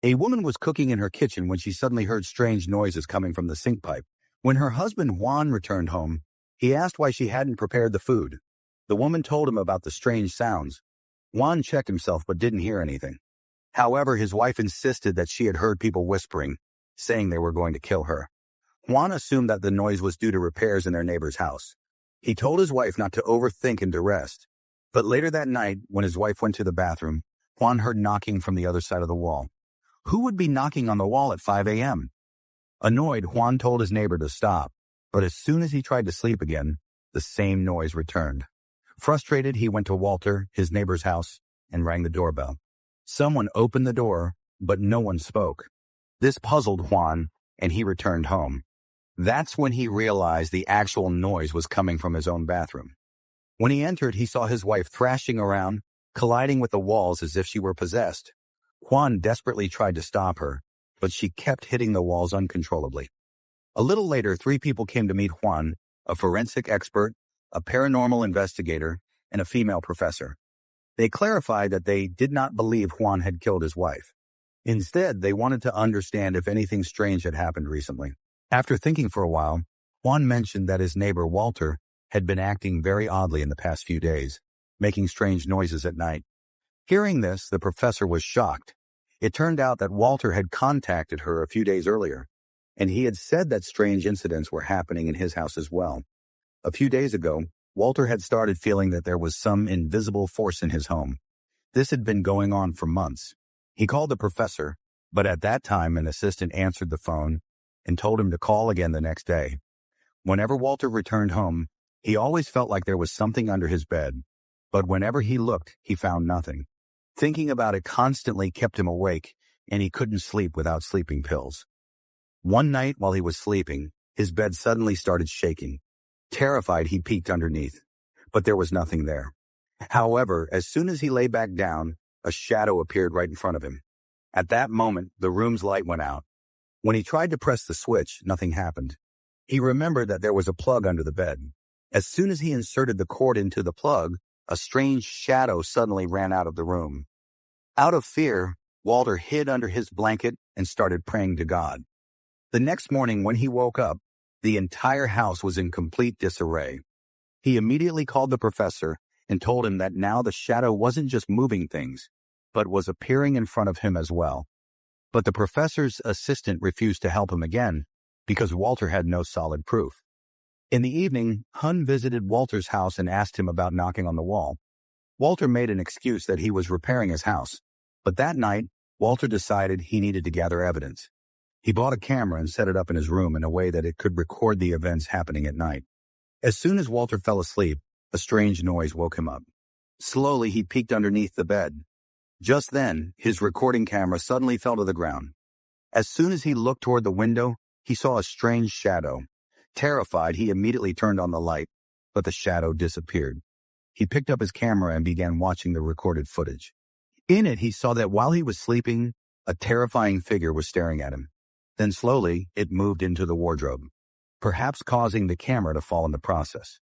A woman was cooking in her kitchen when she suddenly heard strange noises coming from the sink pipe. When her husband Juan returned home, he asked why she hadn't prepared the food. The woman told him about the strange sounds. Juan checked himself but didn't hear anything. However, his wife insisted that she had heard people whispering, saying they were going to kill her. Juan assumed that the noise was due to repairs in their neighbor's house. He told his wife not to overthink and to rest. But later that night, when his wife went to the bathroom, Juan heard knocking from the other side of the wall. Who would be knocking on the wall at 5 a.m.? Annoyed, Juan told his neighbor to stop, but as soon as he tried to sleep again, the same noise returned. Frustrated, he went to Walter, his neighbor's house, and rang the doorbell. Someone opened the door, but no one spoke. This puzzled Juan, and he returned home. That's when he realized the actual noise was coming from his own bathroom. When he entered, he saw his wife thrashing around, colliding with the walls as if she were possessed. Juan desperately tried to stop her, but she kept hitting the walls uncontrollably. A little later, 3 people came to meet Juan, a forensic expert, a paranormal investigator, and a female professor. They clarified that they did not believe Juan had killed his wife. Instead, they wanted to understand if anything strange had happened recently. After thinking for a while, Juan mentioned that his neighbor Walter had been acting very oddly in the past few days, making strange noises at night. Hearing this, the professor was shocked. It turned out that Walter had contacted her a few days earlier, and he had said that strange incidents were happening in his house as well. A few days ago, Walter had started feeling that there was some invisible force in his home. This had been going on for months. He called the professor, but at that time an assistant answered the phone and told him to call again the next day. Whenever Walter returned home, he always felt like there was something under his bed, but whenever he looked, he found nothing. Thinking about it constantly kept him awake, and he couldn't sleep without sleeping pills. One night while he was sleeping, his bed suddenly started shaking. Terrified, he peeked underneath, but there was nothing there. However, as soon as he lay back down, a shadow appeared right in front of him. At that moment, the room's light went out. When he tried to press the switch, nothing happened. He remembered that there was a plug under the bed. As soon as he inserted the cord into the plug, a strange shadow suddenly ran out of the room. Out of fear, Walter hid under his blanket and started praying to God. The next morning when he woke up, the entire house was in complete disarray. He immediately called the professor and told him that now the shadow wasn't just moving things, but was appearing in front of him as well. But the professor's assistant refused to help him again because Walter had no solid proof. In the evening, Hun visited Walter's house and asked him about knocking on the wall. Walter made an excuse that he was repairing his house, but that night, Walter decided he needed to gather evidence. He bought a camera and set it up in his room in a way that it could record the events happening at night. As soon as Walter fell asleep, a strange noise woke him up. Slowly, he peeked underneath the bed. Just then, his recording camera suddenly fell to the ground. As soon as he looked toward the window, he saw a strange shadow. Terrified, he immediately turned on the light, but the shadow disappeared. He picked up his camera and began watching the recorded footage. In it, he saw that while he was sleeping, a terrifying figure was staring at him. Then slowly, it moved into the wardrobe, perhaps causing the camera to fall in the process.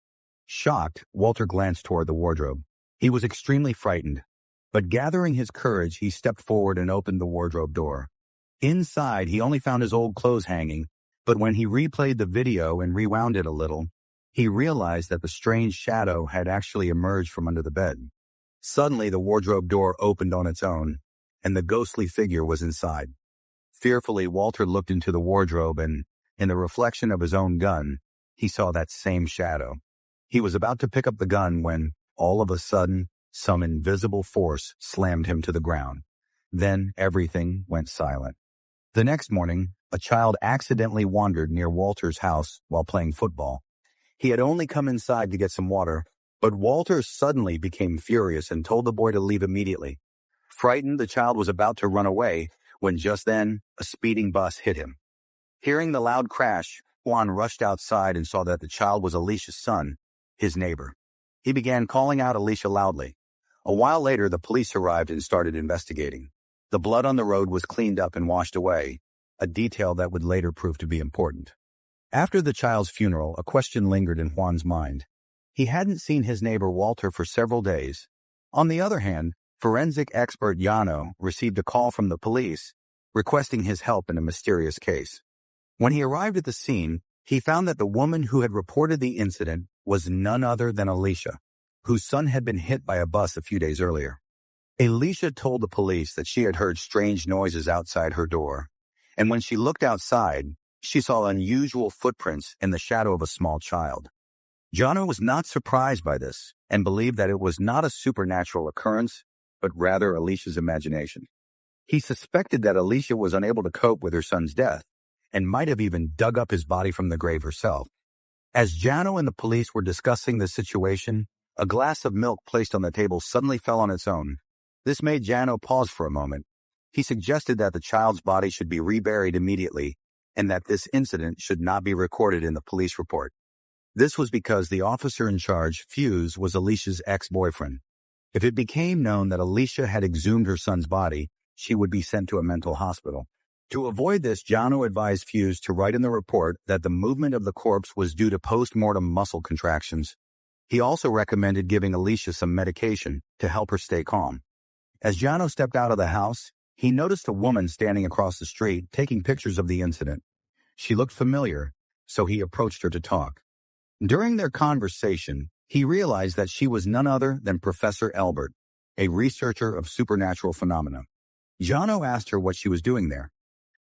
Shocked, Walter glanced toward the wardrobe. He was extremely frightened, but gathering his courage, he stepped forward and opened the wardrobe door. Inside, he only found his old clothes hanging, but when he replayed the video and rewound it a little, he realized that the strange shadow had actually emerged from under the bed. Suddenly, the wardrobe door opened on its own, and the ghostly figure was inside. Fearfully, Walter looked into the wardrobe and, in the reflection of his own gun, he saw that same shadow. He was about to pick up the gun when, all of a sudden, some invisible force slammed him to the ground. Then everything went silent. The next morning, a child accidentally wandered near Walter's house while playing football. He had only come inside to get some water, but Walter suddenly became furious and told the boy to leave immediately. Frightened, the child was about to run away when just then a speeding bus hit him. Hearing the loud crash, Juan rushed outside and saw that the child was Alicia's son, his neighbor. He began calling out Alicia loudly. A while later, the police arrived and started investigating. The blood on the road was cleaned up and washed away, a detail that would later prove to be important. After the child's funeral, a question lingered in Juan's mind. He hadn't seen his neighbor Walter for several days. On the other hand, forensic expert Yano received a call from the police requesting his help in a mysterious case. When he arrived at the scene, he found that the woman who had reported the incident was none other than Alicia, whose son had been hit by a bus a few days earlier. Alicia told the police that she had heard strange noises outside her door, and when she looked outside, she saw unusual footprints in the shadow of a small child. Jono was not surprised by this and believed that it was not a supernatural occurrence, but rather Alicia's imagination. He suspected that Alicia was unable to cope with her son's death and might have even dug up his body from the grave herself. As Jano and the police were discussing the situation, a glass of milk placed on the table suddenly fell on its own. This made Jano pause for a moment. He suggested that the child's body should be reburied immediately and that this incident should not be recorded in the police report. This was because the officer in charge, Fuse, was Alicia's ex-boyfriend. If it became known that Alicia had exhumed her son's body, she would be sent to a mental hospital. To avoid this, Jano advised Fuse to write in the report that the movement of the corpse was due to post-mortem muscle contractions. He also recommended giving Alicia some medication to help her stay calm. As Jano stepped out of the house, he noticed a woman standing across the street taking pictures of the incident. She looked familiar, so he approached her to talk. During their conversation, he realized that she was none other than Professor Albert, a researcher of supernatural phenomena. Jano asked her what she was doing there.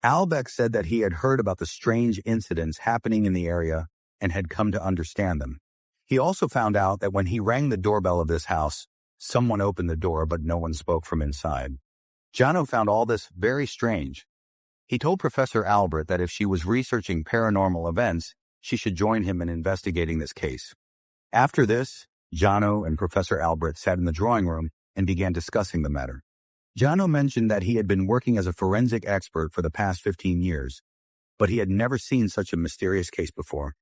Albeck said that he had heard about the strange incidents happening in the area and had come to understand them. He also found out that when he rang the doorbell of this house, someone opened the door but no one spoke from inside. Jano found all this very strange. He told Professor Albert that if she was researching paranormal events, she should join him in investigating this case. After this, Jano and Professor Albert sat in the drawing room and began discussing the matter. Jano mentioned that he had been working as a forensic expert for the past 15 years, but he had never seen such a mysterious case before.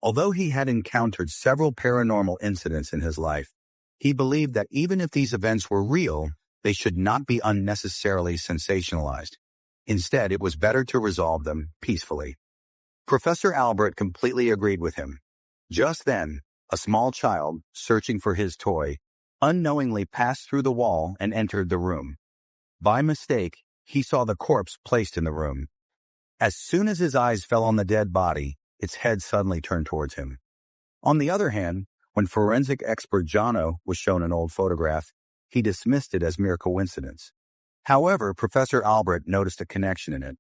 Although he had encountered several paranormal incidents in his life, he believed that even if these events were real, they should not be unnecessarily sensationalized. Instead, it was better to resolve them peacefully. Professor Albert completely agreed with him. Just then, a small child, searching for his toy, unknowingly passed through the wall and entered the room. By mistake, he saw the corpse placed in the room. As soon as his eyes fell on the dead body, its head suddenly turned towards him. On the other hand, when forensic expert Jano was shown an old photograph, he dismissed it as mere coincidence. However, Professor Albert noticed a connection in it.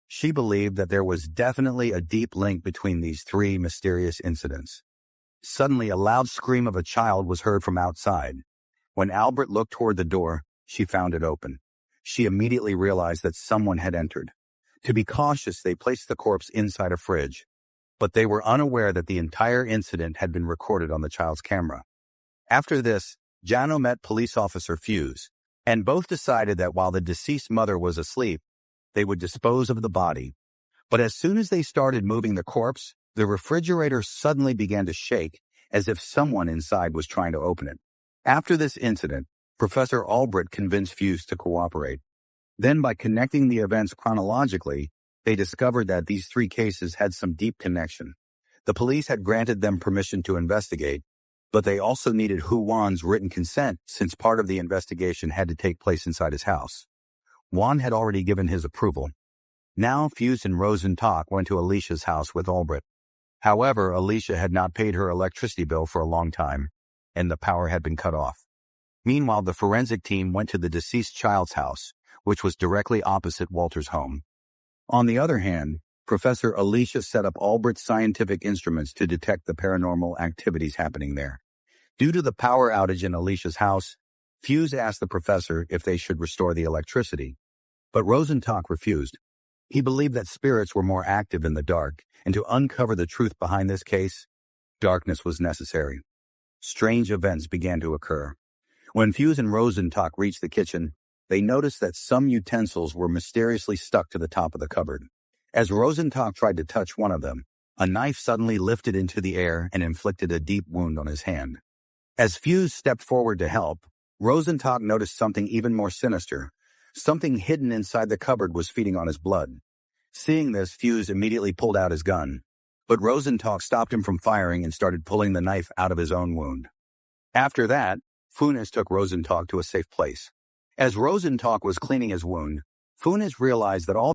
She believed that there was definitely a deep link between these three mysterious incidents. Suddenly, a loud scream of a child was heard from outside. When Albert looked toward the door, she found it open. She immediately realized that someone had entered. To be cautious, they placed the corpse inside a fridge, but they were unaware that the entire incident had been recorded on the child's camera. After this, Jano met police officer Fuse, and both decided that while the deceased mother was asleep, they would dispose of the body. But as soon as they started moving the corpse, the refrigerator suddenly began to shake as if someone inside was trying to open it. After this incident, Professor Albert convinced Fuse to cooperate. Then, by connecting the events chronologically, they discovered that these three cases had some deep connection. The police had granted them permission to investigate, but they also needed Hu Wan's written consent since part of the investigation had to take place inside his house. Wan had already given his approval. Now Fuse and Rosentalk went to Alicia's house with Albert. However, Alicia had not paid her electricity bill for a long time, and the power had been cut off. Meanwhile, the forensic team went to the deceased child's house, which was directly opposite Walter's home. On the other hand, Professor Alicia set up Albert's scientific instruments to detect the paranormal activities happening there. Due to the power outage in Alicia's house, Fuse asked the professor if they should restore the electricity, but Rosentalk refused. He believed that spirits were more active in the dark, and to uncover the truth behind this case, darkness was necessary. Strange events began to occur. When Fuse and Rosentalk reached the kitchen, they noticed that some utensils were mysteriously stuck to the top of the cupboard. As Rosentalk tried to touch one of them, a knife suddenly lifted into the air and inflicted a deep wound on his hand. As Fuse stepped forward to help, Rosentalk noticed something even more sinister. Something hidden inside the cupboard was feeding on his blood. Seeing this, Fuse immediately pulled out his gun, but Rosentalk stopped him from firing and started pulling the knife out of his own wound. After that, Funes took Rosentalk to a safe place. As Rosentalk was cleaning his wound, Funes realized that all